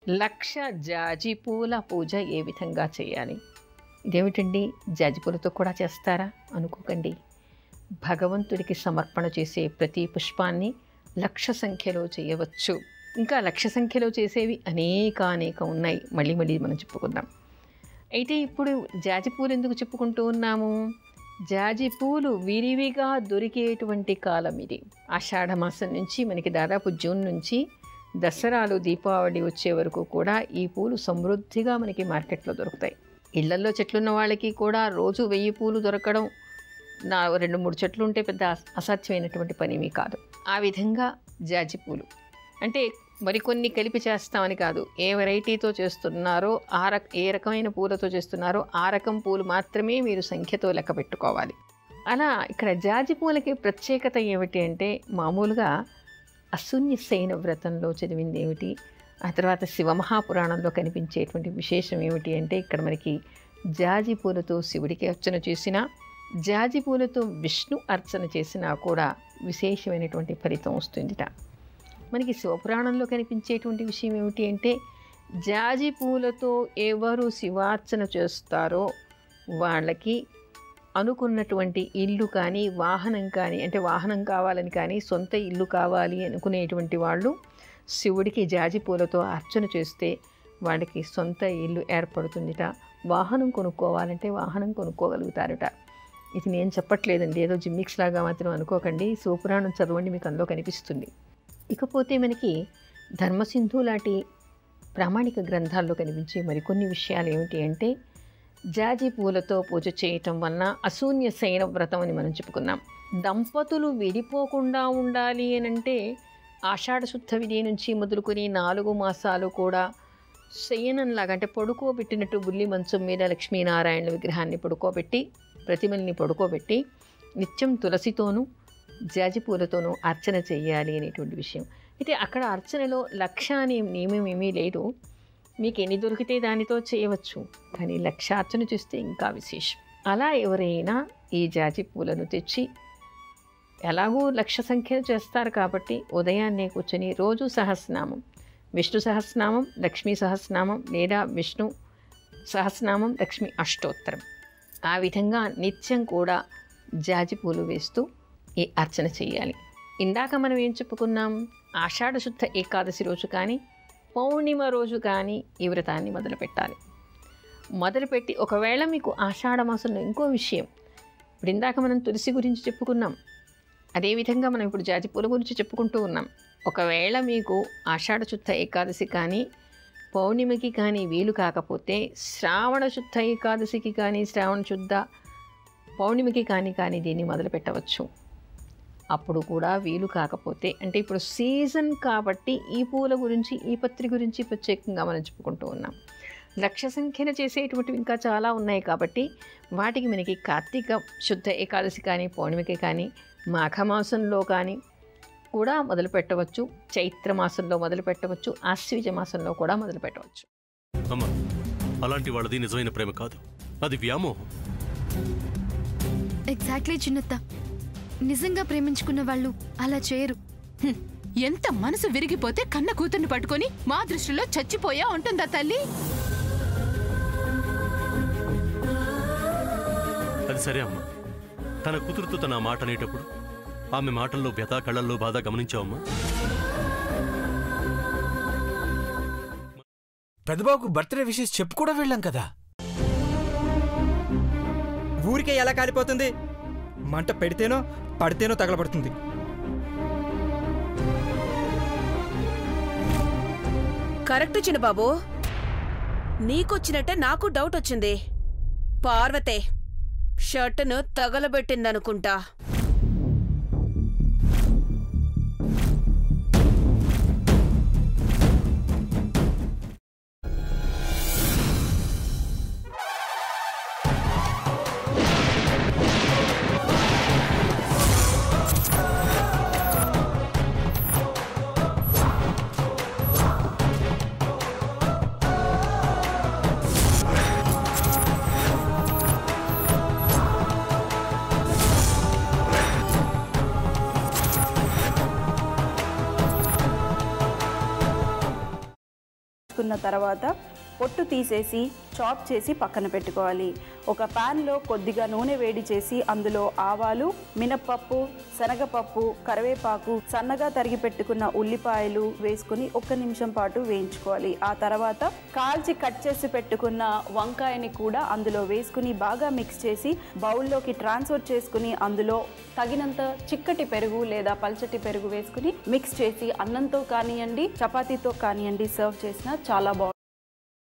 లక్ష జాజి పూల పూజ ఏ విధంగా చేయాలి? ఇదేమిటండి, జాజి పూలతో కూడా చేస్తారా అనుకోకండి. భగవంతుడికి సమర్పణ చేసే ప్రతి పుష్పాన్ని లక్ష సంఖ్యలో చేయవచ్చు. ఇంకా లక్ష సంఖ్యలో చేసేవి అనేక ఉన్నాయి. మళ్ళీ మనం చెప్పుకుందాం. అయితే ఇప్పుడు జాజి పూలు ఎందుకు చెప్పుకుంటూ ఉన్నాము? జాజి పూలు విరివిగా దొరికేటువంటి కాలం ఇది. ఆషాఢమాసం నుంచి మనకి దాదాపు జూన్ నుంచి దసరాలు, దీపావళి వచ్చే వరకు కూడా ఈ పూలు సమృద్ధిగా మనకి మార్కెట్లో దొరుకుతాయి. ఇళ్లల్లో చెట్లున్న వాళ్ళకి కూడా రోజు 1000 పూలు దొరకడం 2-3 చెట్లు ఉంటే పెద్ద అసాధ్యమైనటువంటి పనేమీ కాదు. ఆ విధంగా జాజి పూలు అంటే మరికొన్ని కలిపి చేస్తామని కాదు. ఏ వెరైటీతో చేస్తున్నారో ఏ రకమైన పూలతో చేస్తున్నారో ఆ రకం పూలు మాత్రమే మీరు సంఖ్యతో లెక్క పెట్టుకోవాలి. అలా ఇక్కడ జాజి పూలకి ప్రత్యేకత ఏమిటి అంటే, మామూలుగా అశూన్యశయన వ్రతంలో చదివింది ఏమిటి, ఆ తర్వాత శివమహాపురాణంలో కనిపించేటువంటి విశేషం ఏమిటి అంటే, ఇక్కడ మనకి జాజి పూలతో శివుడికి అర్చన చేసినా, జాజి పూలతో విష్ణు అర్చన చేసినా కూడా విశేషమైనటువంటి ఫలితం వస్తుందిట. మనకి శివపురాణంలో కనిపించేటువంటి విషయం ఏమిటి అంటే, జాజి పూలతో ఎవరు శివార్చన చేస్తారో వాళ్ళకి అనుకున్నటువంటి ఇల్లు కానీ, వాహనం కానీ, అంటే వాహనం కావాలని కానీ, సొంత ఇల్లు కావాలి అనుకునేటువంటి వాళ్ళు శివుడికి జాజి పూలతో అర్చన చేస్తే వాళ్ళకి సొంత ఇల్లు ఏర్పడుతుందిట. వాహనం కొనుక్కోవాలంటే వాహనం కొనుక్కోగలుగుతారట. ఇది నేను చెప్పట్లేదండి, ఏదో జిమ్మిక్స్ లాగా మాత్రం అనుకోకండి. శివపురాణం చదవండి, మీకు అందులో కనిపిస్తుంది. ఇకపోతే మనకి ధర్మసింధు లాంటి ప్రామాణిక గ్రంథాల్లో కనిపించే మరికొన్ని విషయాలు ఏమిటి అంటే, జాజి పూలతో పూజ చేయటం వలన అశూన్య శయన వ్రతం అని మనం చెప్పుకున్నాం. దంపతులు విడిపోకుండా ఉండాలి అని అంటే ఆషాఢ శుద్ధ విధి నుంచి మొదలుకొని 4 మాసాలు కూడా శయనంలాగా, అంటే పడుకోబెట్టినట్టు బుల్లి మంచం మీద లక్ష్మీనారాయణుల విగ్రహాన్ని పడుకోబెట్టి, ప్రతిమల్ని పడుకోబెట్టి నిత్యం తులసితోనూ జాజి పూలతోనూ అర్చన చెయ్యాలి అనేటువంటి విషయం. అయితే అక్కడ అర్చనలో లక్ష అనే నియమం ఏమీ లేదు. మీకు ఎన్ని దొరికితే దానితో చేయవచ్చు, కానీ లక్షార్చన చేస్తే ఇంకా విశేషం. అలా ఎవరైనా ఈ జాజి పూలను తెచ్చి, ఎలాగూ లక్ష సంఖ్యలో చేస్తారు కాబట్టి ఉదయాన్నే కూర్చొని రోజు సహస్రనామం, విష్ణు సహస్రనామం, లక్ష్మీ సహస్రనామం, లేదా విష్ణు సహస్రనామం, లక్ష్మీ అష్టోత్తరం, ఆ విధంగా నిత్యం కూడా జాజి పూలు వేస్తూ ఈ అర్చన చేయాలి. ఇందాక మనం ఏం చెప్పుకున్నాం? ఆషాఢ శుద్ధ ఏకాదశి రోజు కానీ, పౌర్ణిమ రోజు కానీ ఈ వ్రతాన్ని మొదలుపెట్టి ఒకవేళ మీకు ఆషాఢ మాసంలో ఇంకో విషయం, ఇప్పుడు ఇందాక మనం తులసి గురించి చెప్పుకున్నాం, అదేవిధంగా మనం ఇప్పుడు జాజి పూల గురించి చెప్పుకుంటూ ఉన్నాం. ఒకవేళ మీకు ఆషాఢ శుద్ధ ఏకాదశి కానీ, పౌర్ణిమకి కానీ వీలు కాకపోతే, శ్రావణ శుద్ధ ఏకాదశికి కానీ, శ్రావణ శుద్ధ పౌర్ణిమకి కానీ దీన్ని మొదలు పెట్టవచ్చు. అప్పుడు కూడా వీలు కాకపోతే, అంటే ఇప్పుడు సీజన్ కాబట్టి ఈ పూల గురించి, ఈ పత్రి గురించి ప్రత్యేకంగా మనం చెప్పుకుంటూ ఉన్నాం. లక్ష సంఖ్యన చేసేటువంటివి ఇంకా చాలా ఉన్నాయి కాబట్టి వాటికి మనకి కార్తీక శుద్ధ ఏకాదశి కానీ, పౌర్ణిమకి కానీ, మాఘమాసంలో కానీ కూడా మొదలు పెట్టవచ్చు, చైత్ర మాసంలో మొదలు పెట్టవచ్చు, ఆశ్వీజ మాసంలో కూడా మొదలు పెట్టవచ్చు. అమ్మా, అలాంటి వాళ్ళది నిజమైన ప్రేమ కాదు, అది వ్యామోహం. ఎగ్జాక్ట్లీ చిన్నత్త, నిజంగా ప్రేమించుకున్న వాళ్ళు అలా చేయరు. ఎంత మనసు విరిగిపోతే కన్న కూతుర్ని పట్టుకొని మా దృష్టిలో చచ్చిపోయా ఉంటుందా తల్లి? అది సరే అమ్మా, తన కూతురుతో తన మాట అనేటప్పుడు ఆమె మాటల్లో వ్యథ, కళ్ళల్లో బాధ గమనించావమ్మా? పెద్దబాబుకు బర్త్డే విషెస్ చెప్పు కూడా వెళ్ళాం కదా. ఊరికే ఎలా కాలిపోతుంది? మంట పెడితేనో పడితేనో తగలబడుతుంది. కరెక్ట్ చిన్నబాబు, నీకొచ్చినట్టే నాకు డౌట్ వచ్చింది. పార్వతే షర్టును తగలబెట్టిందనుకుంటా. తీసుకున్న తర్వాత పొట్టు తీసేసి చాప్ చేసి పక్కన పెట్టుకోవాలి. ఒక ప్యాన్లో కొద్దిగా నూనె వేడి చేసి అందులో ఆవాలు, మినప్పప్పు, శనగపప్పు, కరివేపాకు, సన్నగా తరిగి పెట్టుకున్న ఉల్లిపాయలు వేసుకుని 1 నిమిషం పాటు వేయించుకోవాలి. ఆ తర్వాత కాల్చి కట్ చేసి పెట్టుకున్న వంకాయని కూడా అందులో వేసుకుని బాగా మిక్స్ చేసి బౌల్లోకి ట్రాన్స్ఫర్ చేసుకుని అందులో తగినంత చిక్కటి పెరుగు లేదా పల్చటి పెరుగు వేసుకుని మిక్స్ చేసి అన్నంతో కానివ్వండి, చపాతీతో కానివ్వండి సర్వ్ చేసినా చాలా బాగుంటుంది.